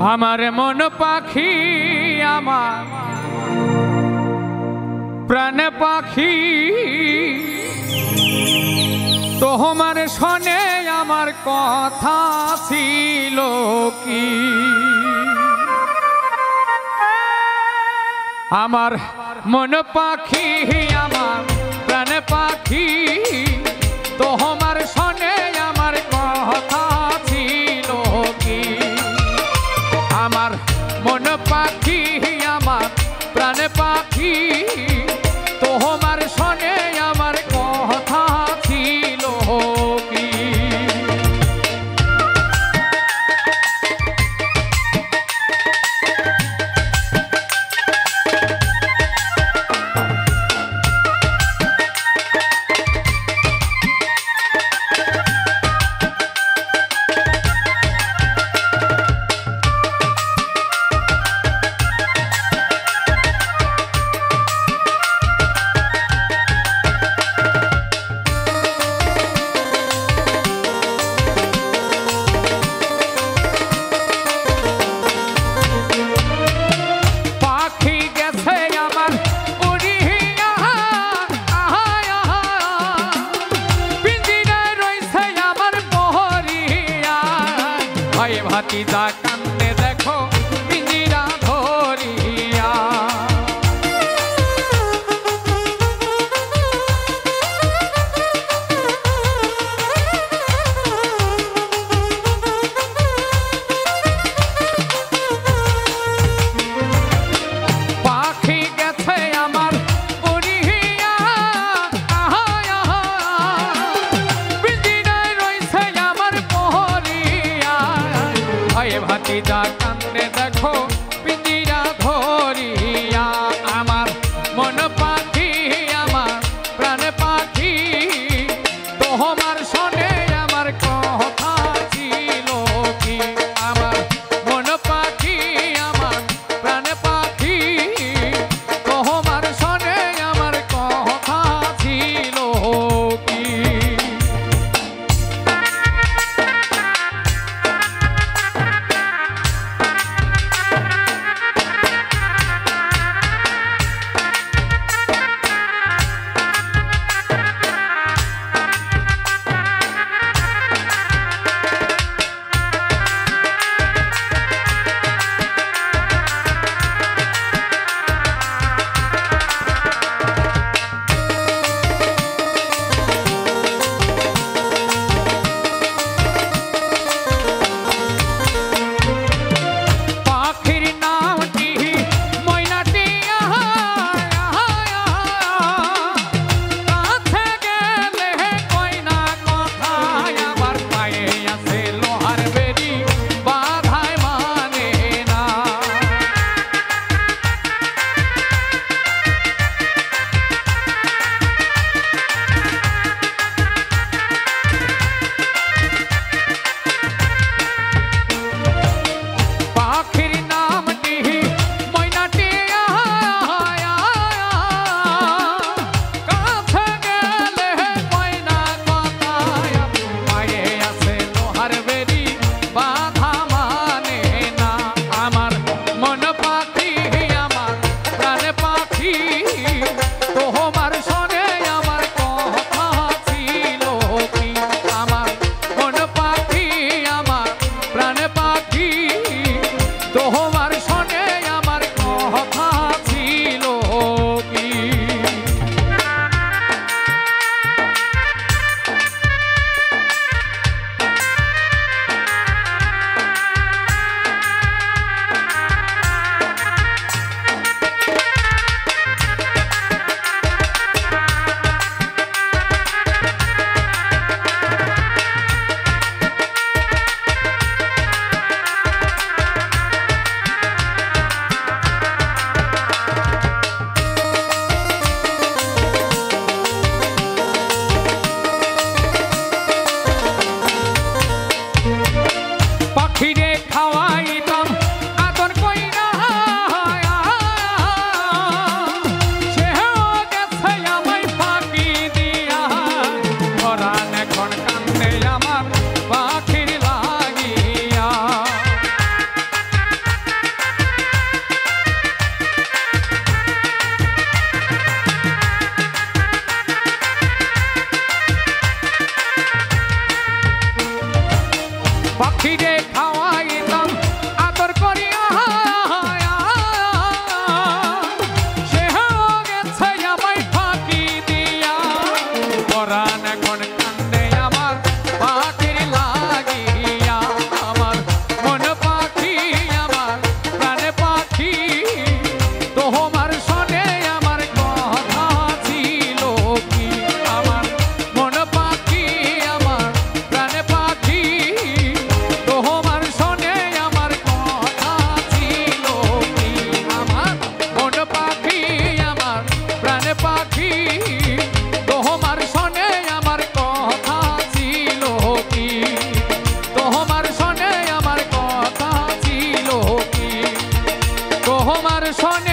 আমার মন পাখি আমার প্রাণ পাখি তোমার শোনে আমার কথা ছিল কি আমার মন পাখি আমার প্রাণ পাখি তোমার শোনে আমার কথা ছিল কি আমার মন পাখি আমার প্রাণ পাখি তোমার শোনে আমার কথা ছিল কি ভাতিজা কান্দে দেখো পিঞ্জিরা ধরিয়া পাখি গেছে আমার উড়িয়া পিঞ্জিরায় রইছে আমার পহরিয়া ভাতিজা কান্দে দেখো পিঞ্জিরা ধরিয়া আমার মন পাখি আমার প্রাণ পাখি তোমার শোনে আমার কথা ছিল কি আমার মন পাখি আমার প্রাণ পাখি তোমার শোনে আমার কথা ছিল কি তোমার শোনে